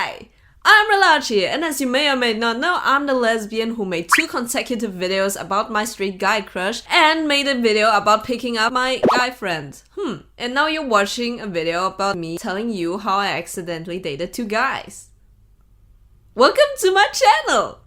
Hi! I'm Relachi, and as you may or may not know, I'm the lesbian who made 2 consecutive videos about my straight guy crush and made a video about picking up my guy friend. And now you're watching a video about me telling you how I accidentally dated 2 guys. Welcome to my channel!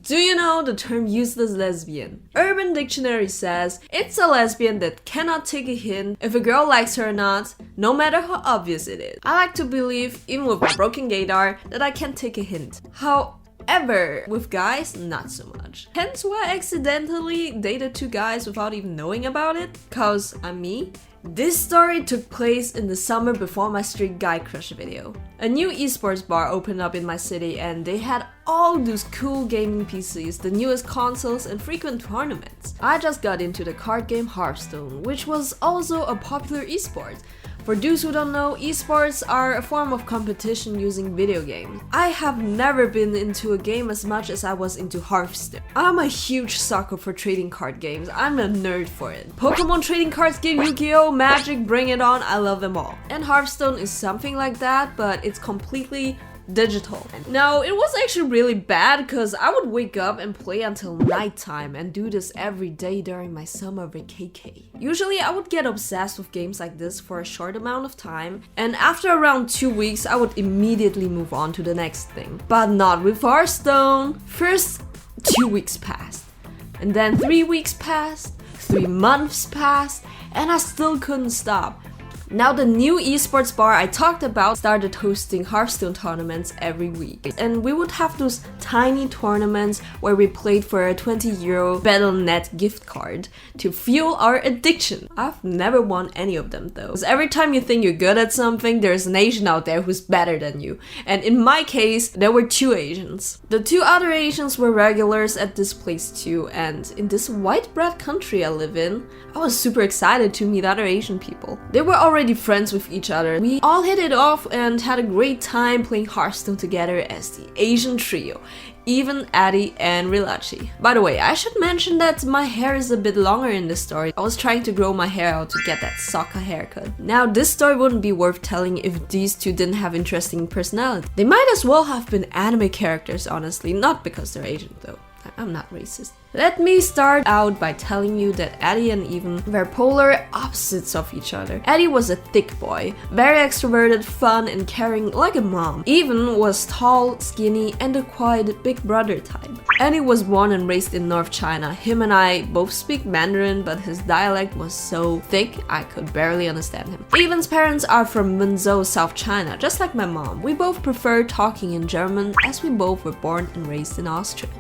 Do you know the term useless lesbian? Urban Dictionary says it's a lesbian that cannot take a hint if a girl likes her or not, no matter how obvious it is. I like to believe, even with my broken gaydar, that I can take a hint. However, with guys, not so much. Hence why I accidentally dated 2 guys without even knowing about it, cause I'm me. This story took place in the summer before my straight guy crush video. A new esports bar opened up in my city and they had all those cool gaming PCs, the newest consoles and frequent tournaments. I just got into the card game Hearthstone, which was also a popular esport. For those who don't know, esports are a form of competition using video games. I have never been into a game as much as I was into Hearthstone. I'm a huge sucker for trading card games. I'm a nerd for it. Pokemon trading cards game, Yu-Gi-Oh, Magic, bring it on, I love them all. And Hearthstone is something like that, but it's completely digital. Now, it was actually really bad because I would wake up and play until nighttime and do this every day during my summer vacay. Usually I would get obsessed with games like this for a short amount of time, and after around 2 weeks I would immediately move on to the next thing. But not with Hearthstone. First 2 weeks passed, and then 3 weeks passed, 3 months passed, and I still couldn't stop. Now the new esports bar I talked about started hosting Hearthstone tournaments every week. And we would have those tiny tournaments where we played for a €20 Battle.net gift card to fuel our addiction. I've never won any of them though. Because every time you think you're good at something, there's an Asian out there who's better than you. And in my case, there were 2 Asians. The 2 other Asians were regulars at this place too, and in this white bread country I live in, I was super excited to meet other Asian people. They were already friends with each other. We all hit it off and had a great time playing Hearthstone together as the Asian trio, even Eddie and Relachi. By the way, I should mention that my hair is a bit longer in this story. I was trying to grow my hair out to get that soccer haircut. Now, this story wouldn't be worth telling if these 2 didn't have interesting personality. They might as well have been anime characters, honestly, not because they're Asian though. I'm not racist. Let me start out by telling you that Eddie and Even were polar opposites of each other. Eddie was a thick boy, very extroverted, fun and caring like a mom. Even was tall, skinny and a quiet big brother type. Eddie was born and raised in North China. Him and I both speak Mandarin, but his dialect was so thick I could barely understand him. Even's parents are from Wenzhou, South China, just like my mom. We both prefer talking in German as we both were born and raised in Austria.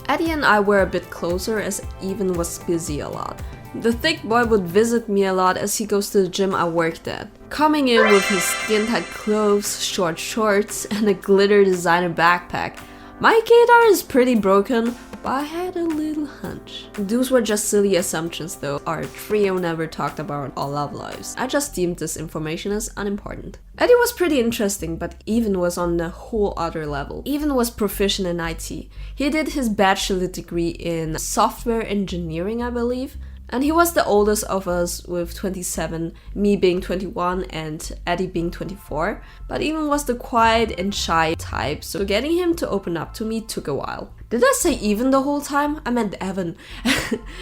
Eddie and I were a bit closer as Even was busy a lot. The thick boy would visit me a lot as he goes to the gym I worked at, coming in with his skin-tight clothes, short shorts, and a glitter designer backpack. My gaydar is pretty broken, but I had a little hunch. Those were just silly assumptions though. Our trio never talked about our love lives. I just deemed this information as unimportant. Eddie was pretty interesting, but Even was on a whole other level. Even was proficient in IT. He did his bachelor degree in software engineering, I believe. And he was the oldest of us with 27, me being 21 and Eddie being 24. But Even was the quiet and shy type, so getting him to open up to me took a while. Did I say Even the whole time? I meant Evan.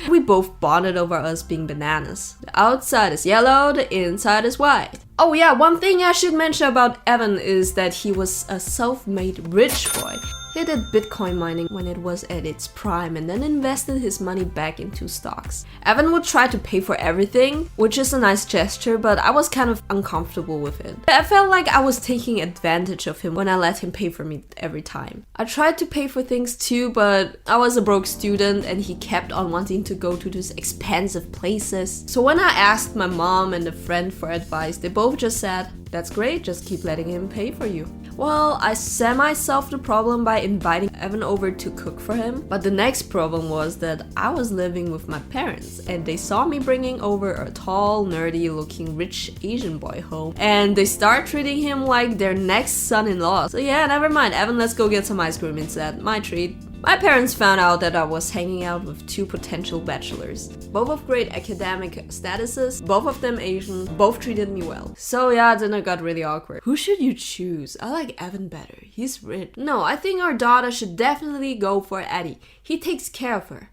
We both bonded over us being bananas. The outside is yellow, the inside is white. Oh yeah, one thing I should mention about Evan is that he was a self-made rich boy. He did Bitcoin mining when it was at its prime and then invested his money back into stocks. Evan would try to pay for everything, which is a nice gesture, but I was kind of uncomfortable with it. I felt like I was taking advantage of him when I let him pay for me every time. I tried to pay for things too, but I was a broke student and he kept on wanting to go to these expensive places. So when I asked my mom and a friend for advice, they both just said, "That's great, just keep letting him pay for you." Well, I semi-solved the problem by inviting Evan over to cook for him, but the next problem was that I was living with my parents and they saw me bringing over a tall, nerdy looking rich Asian boy home and they start treating him like their next son-in-law. So yeah, never mind, Evan, let's go get some ice cream instead. My treat. My parents found out that I was hanging out with 2 potential bachelors. Both of great academic statuses, both of them Asian, both treated me well. So yeah, then it got really awkward. Who should you choose? I like Evan better. He's rich. No, I think our daughter should definitely go for Eddie. He takes care of her.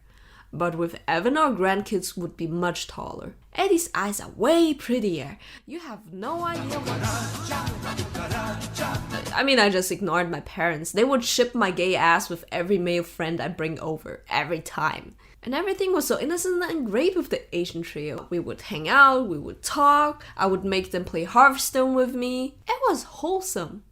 But with Evan, our grandkids would be much taller. Eddie's eyes are way prettier. You have no idea what... I mean, I just ignored my parents. They would ship my gay ass with every male friend I bring over, every time. And everything was so innocent and great with the Asian trio. We would hang out, we would talk, I would make them play Hearthstone with me. It was wholesome.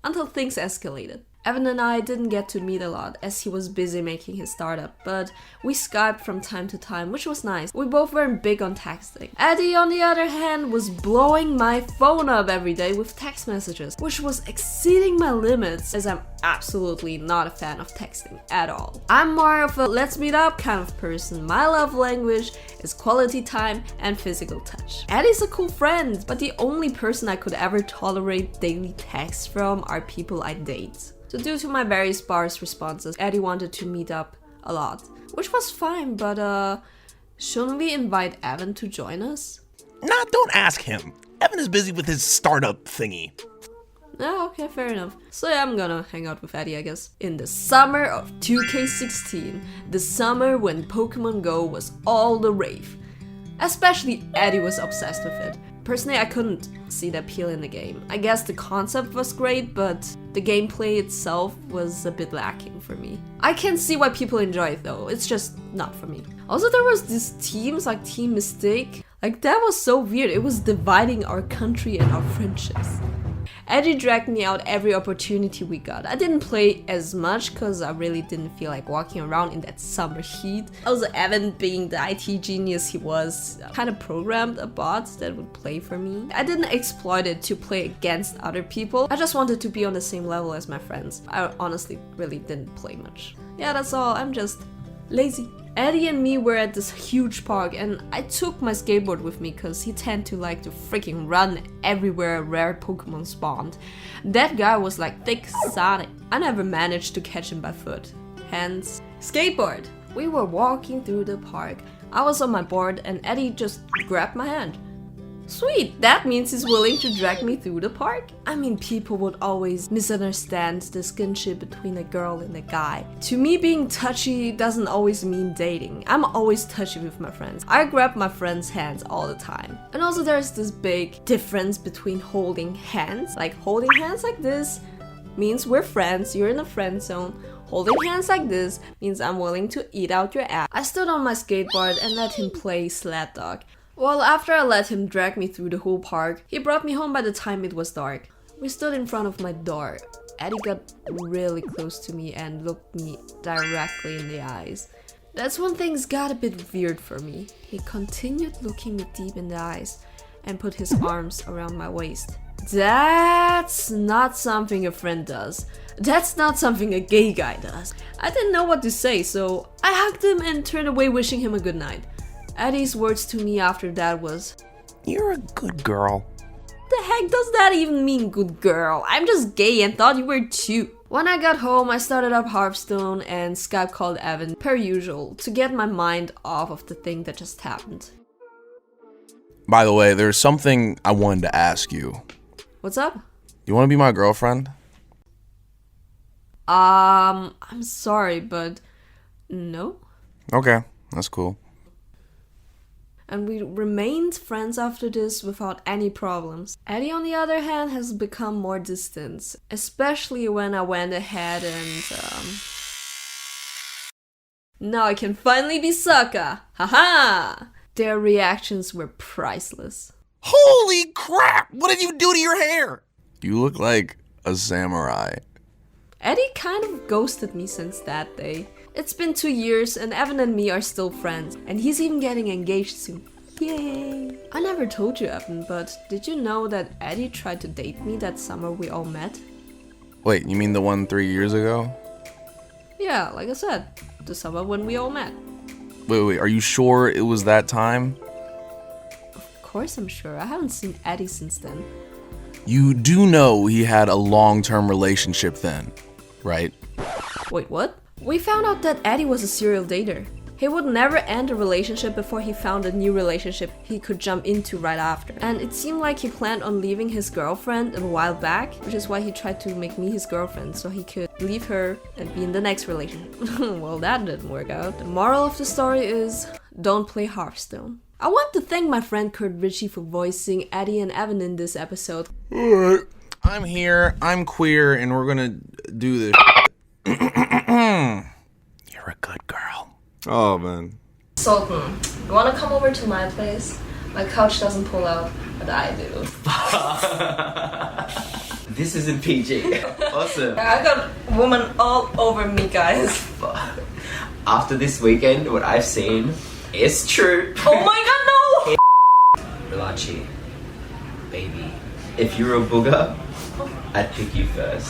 Until things escalated. Evan and I didn't get to meet a lot as he was busy making his startup, but we Skyped from time to time, which was nice. We both weren't big on texting. Eddie, on the other hand, was blowing my phone up every day with text messages, which was exceeding my limits as I'm absolutely not a fan of texting at all. I'm more of a let's meet up kind of person. My love language is quality time and physical touch. Eddie's a cool friend, but the only person I could ever tolerate daily texts from are people I date. So due to my very sparse responses, Eddie wanted to meet up a lot, which was fine, but shouldn't we invite Evan to join us? Nah, don't ask him. Evan is busy with his startup thingy. Oh, okay, fair enough. So yeah, I'm gonna hang out with Eddie, I guess. In the summer of 2K16, the summer when Pokemon Go was all the rave. Especially Eddie was obsessed with it. Personally, I couldn't see the appeal in the game. I guess the concept was great, but the gameplay itself was a bit lacking for me. I can see why people enjoy it though, it's just not for me. Also, there was these teams like Team Mystique. Like, that was so weird. It was dividing our country and our friendships. Eddie dragged me out every opportunity we got. I didn't play as much because I really didn't feel like walking around in that summer heat. Also, Evan, being the IT genius he was, kind of programmed a bot that would play for me. I didn't exploit it to play against other people. I just wanted to be on the same level as my friends. I honestly really didn't play much. Yeah, that's all. I'm just lazy. Eddie and me were at this huge park and I took my skateboard with me because he tended to like to freaking run everywhere a rare Pokemon spawned. That guy was like thick Sonic. I never managed to catch him by foot. Hence, skateboard. We were walking through the park. I was on my board and Eddie just grabbed my hand. Sweet, that means he's willing to drag me through the park? I mean, people would always misunderstand the skinship between a girl and a guy. To me, being touchy doesn't always mean dating. I'm always touchy with my friends. I grab my friends' hands all the time. And also there's this big difference between holding hands. Like, holding hands like this means we're friends, you're in a friend zone. Holding hands like this means I'm willing to eat out your ass. I stood on my skateboard and let him play sled dog. Well, after I let him drag me through the whole park, he brought me home by the time it was dark. We stood in front of my door. Eddie got really close to me and looked me directly in the eyes. That's when things got a bit weird for me. He continued looking me deep in the eyes and put his arms around my waist. That's not something a friend does. That's not something a gay guy does. I didn't know what to say, so I hugged him and turned away wishing him a good night. Eddie's words to me after that was, "You're a good girl." The heck does that even mean, good girl? I'm just gay and thought you were too. When I got home, I started up Hearthstone and Skype called Evan, per usual, to get my mind off of the thing that just happened. By the way, there's something I wanted to ask you. What's up? You want to be my girlfriend? I'm sorry, but no. Okay, that's cool. And we remained friends after this without any problems. Eddie, on the other hand, has become more distant, especially when I went ahead and now I can finally be Sokka! Haha! Their reactions were priceless. Holy crap! What did you do to your hair? You look like a samurai. Eddie kind of ghosted me since that day. It's been 2 years and Evan and me are still friends, and he's even getting engaged soon. Yay! I never told you, Evan, but did you know that Eddie tried to date me that summer we all met? Wait, you mean the one 3 years ago? Yeah, like I said, the summer when we all met. Wait, are you sure it was that time? Of course I'm sure. I haven't seen Eddie since then. You do know he had a long-term relationship then, right? Wait, what? We found out that Eddie was a serial dater. He would never end a relationship before he found a new relationship he could jump into right after. And it seemed like he planned on leaving his girlfriend a while back, which is why he tried to make me his girlfriend so he could leave her and be in the next relationship. Well, that didn't work out. The moral of the story is, don't play Hearthstone. I want to thank my friend CurtRichy for voicing Eddie and Evan in this episode. Alright, I'm here, I'm queer, and we're gonna do this. You're a good girl. Oh, man. Sultan, you wanna come over to my place? My couch doesn't pull out, but I do. This isn't PG. Awesome. I got woman all over me, guys. After this weekend, what I've seen is true. Oh my god, no! Relachi, baby. If you were a booger, I'd pick you first.